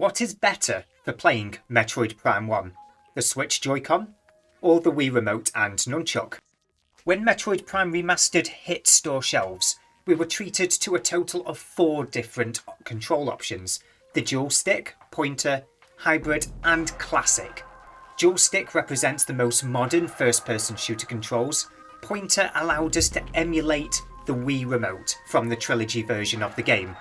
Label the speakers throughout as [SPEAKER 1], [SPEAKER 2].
[SPEAKER 1] What is better for playing Metroid Prime 1? The Switch Joy-Con or the Wii Remote and Nunchuck? When Metroid Prime Remastered hit store shelves, we were treated to a total of 4 different control options: the dual stick, pointer, hybrid and classic. Dual stick represents the most modern first-person shooter controls. Pointer allowed us to emulate the Wii Remote from the Trilogy version of the game.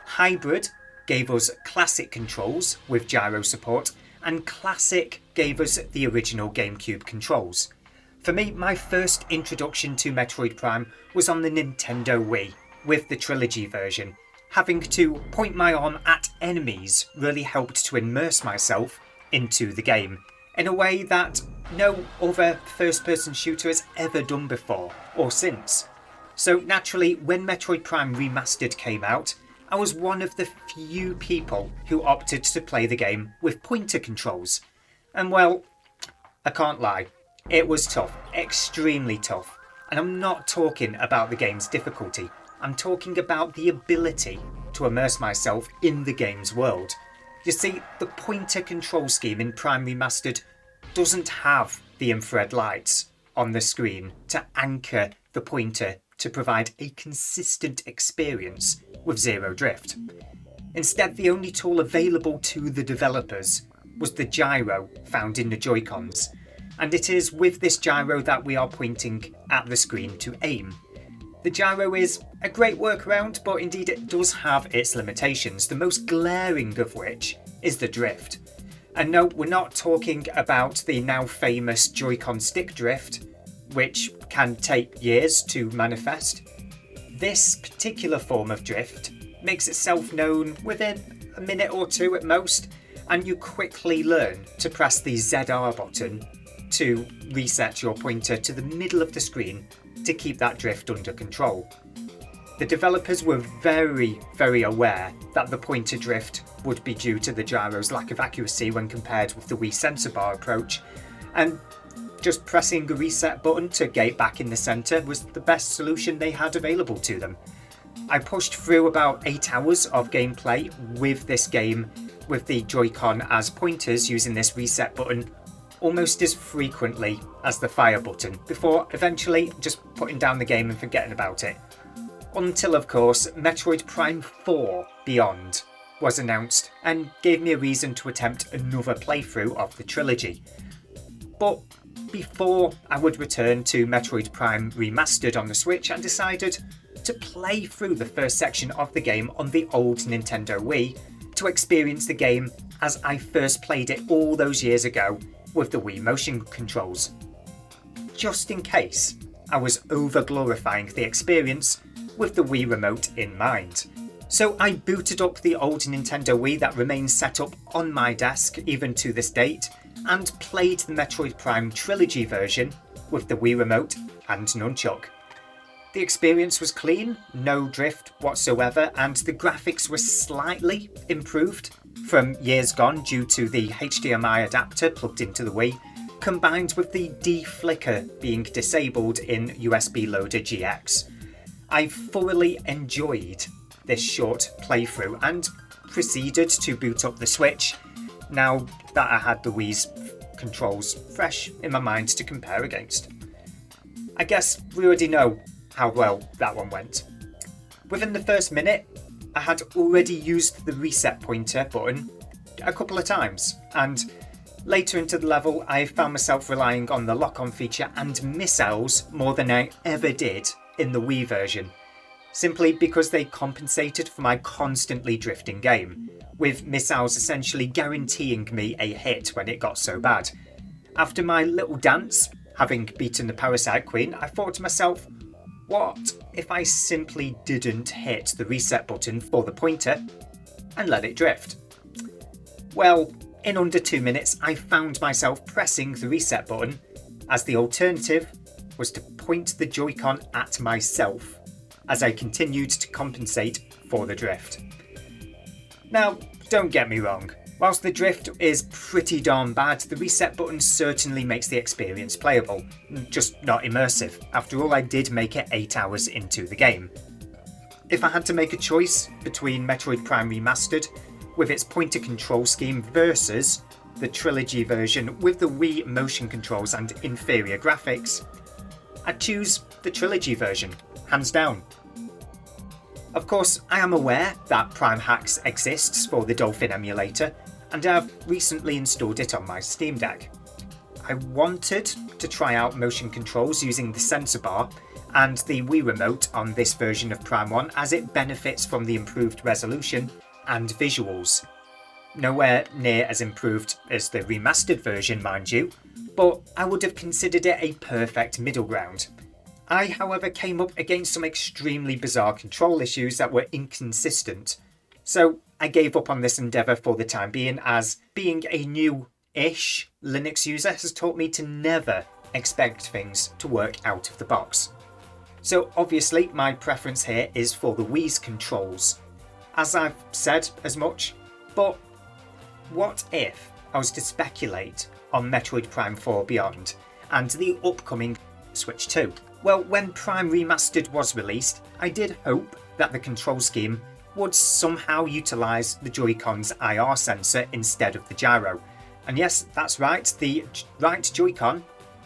[SPEAKER 1] Hybrid gave us classic controls with gyro support, and classic gave us the original GameCube controls. For me, my first introduction to Metroid Prime was on the Nintendo Wii with the Trilogy version. Having to point my arm at enemies really helped to immerse myself into the game in a way that no other first-person shooter has ever done before or since. So naturally, when Metroid Prime Remastered came out, I was one of the few people who opted to play the game with pointer controls. And well, I can't lie, it was tough, extremely tough. And I'm not talking about the game's difficulty, I'm talking about the ability to immerse myself in the game's world. You see, the pointer control scheme in Prime Remastered doesn't have the infrared lights on the screen to anchor the pointer to provide a consistent experience with zero drift. Instead, the only tool available to the developers was the gyro found in the Joy-Cons, and it is with this gyro that we are pointing at the screen to aim. The gyro is a great workaround, but indeed it does have its limitations, the most glaring of which is the drift. And no, we're not talking about the now famous Joy-Con stick drift, which can take years to manifest. This particular form of drift makes itself known within a minute or two at most, and you quickly learn to press the ZR button to reset your pointer to the middle of the screen to keep that drift under control. The developers were very aware that the pointer drift would be due to the gyro's lack of accuracy when compared with the Wii sensor bar approach, and just pressing a reset button to get back in the centre was the best solution they had available to them. I pushed through about 8 hours of gameplay with this game with the Joy-Con as pointers using this reset button almost as frequently as the fire button, before eventually just putting down the game and forgetting about it. Until of course Metroid Prime 4 Beyond was announced and gave me a reason to attempt another playthrough of the trilogy. But before I would return to Metroid Prime Remastered on the Switch, I decided to play through the first section of the game on the old Nintendo Wii to experience the game as I first played it all those years ago with the Wii motion controls. Just in case I was over-glorifying the experience with the Wii Remote in mind. So I booted up the old Nintendo Wii that remains set up on my desk even to this date, and played the Metroid Prime Trilogy version with the Wii Remote and Nunchuck. The experience was clean, no drift whatsoever, and the graphics were slightly improved from years gone due to the HDMI adapter plugged into the Wii, combined with the D-flicker being disabled in USB Loader GX. I thoroughly enjoyed this short playthrough and proceeded to boot up the Switch now that I had the Wii's controls fresh in my mind to compare against. I guess we already know how well that one went. Within the first minute, I had already used the reset pointer button a couple of times, and later into the level I found myself relying on the lock-on feature and missiles more than I ever did in the Wii version, simply because they compensated for my constantly drifting game, with missiles essentially guaranteeing me a hit when it got so bad. After my little dance, having beaten the Parasite Queen, I thought to myself, what if I simply didn't hit the reset button for the pointer and let it drift? Well, in under 2 minutes I found myself pressing the reset button, as the alternative was to point the Joy-Con at myself as I continued to compensate for the drift. Now, don't get me wrong, whilst the drift is pretty darn bad, the reset button certainly makes the experience playable, just not immersive. After all, I did make it 8 hours into the game. If I had to make a choice between Metroid Prime Remastered with its pointer control scheme versus the Trilogy version with the Wii motion controls and inferior graphics, I'd choose the Trilogy version, hands down. Of course, I am aware that Prime Hacks exists for the Dolphin emulator, and I've recently installed it on my Steam Deck. I wanted to try out motion controls using the sensor bar and the Wii Remote on this version of Prime 1 as it benefits from the improved resolution and visuals. Nowhere near as improved as the remastered version, mind you, but I would have considered it a perfect middle ground. I, however, came up against some extremely bizarre control issues that were inconsistent, so I gave up on this endeavour for the time being, as being a new-ish Linux user has taught me to never expect things to work out of the box. So obviously my preference here is for the Wii's controls, as I've said as much, but what if I was to speculate on Metroid Prime 4 Beyond and the upcoming Switch 2? Well, when Prime Remastered was released, I did hope that the control scheme would somehow utilise the Joy-Con's IR sensor instead of the gyro. And yes, that's right, the right Joy-Con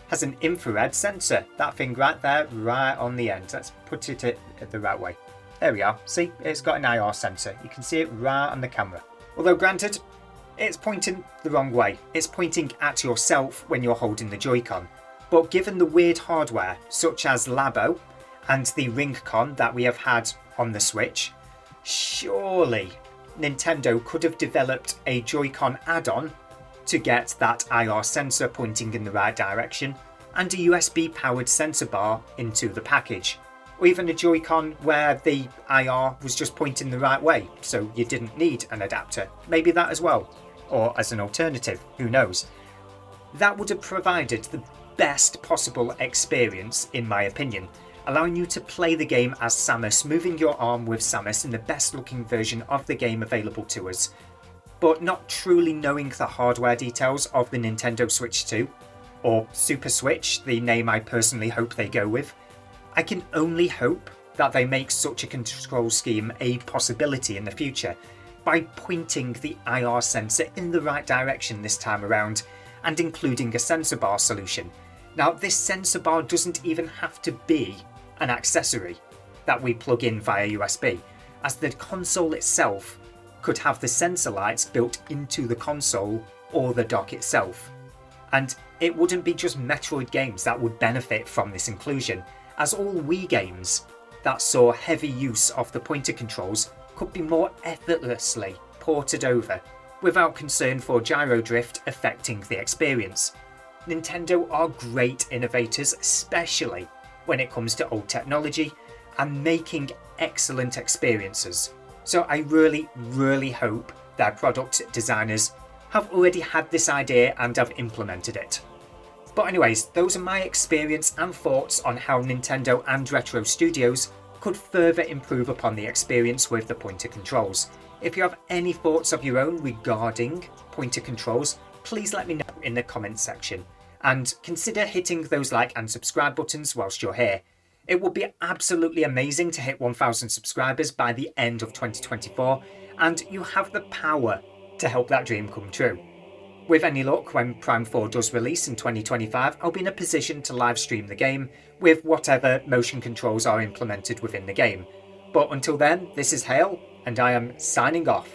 [SPEAKER 1] has an infrared sensor. That thing right there, right on the end. Let's put it at the right way. There we are. See, it's got an IR sensor. You can see it right on the camera. Although granted, it's pointing the wrong way. It's pointing at yourself when you're holding the Joy-Con. But given the weird hardware, such as Labo and the Ring-Con that we have had on the Switch, surely Nintendo could have developed a Joy-Con add-on to get that IR sensor pointing in the right direction and a USB-powered sensor bar into the package. Or even a Joy-Con where the IR was just pointing the right way, so you didn't need an adapter. Maybe that as well. Or as an alternative, who knows. That would have provided the best possible experience, in my opinion, allowing you to play the game as Samus, moving your arm with Samus in the best looking version of the game available to us, but not truly knowing the hardware details of the Nintendo Switch 2, or Super Switch, the name I personally hope they go with. I can only hope that they make such a control scheme a possibility in the future by pointing the IR sensor in the right direction this time around and including a sensor bar solution. Now, this sensor bar doesn't even have to be an accessory that we plug in via USB, as the console itself could have the sensor lights built into the console or the dock itself. And it wouldn't be just Metroid games that would benefit from this inclusion, as all Wii games that saw heavy use of the pointer controls could be more effortlessly ported over without concern for gyro drift affecting the experience. Nintendo are great innovators, especially when it comes to old technology and making excellent experiences. So I really hope their product designers have already had this idea and have implemented it. But anyways, those are my experience and thoughts on how Nintendo and Retro Studios could further improve upon the experience with the pointer controls. If you have any thoughts of your own regarding pointer controls, please let me know in the comments section, and consider hitting those like and subscribe buttons whilst you're here. It would be absolutely amazing to hit 1,000 subscribers by the end of 2024, and you have the power to help that dream come true. With any luck, when Prime 4 does release in 2025, I'll be in a position to live stream the game with whatever motion controls are implemented within the game. But until then, this is Hale, and I am signing off.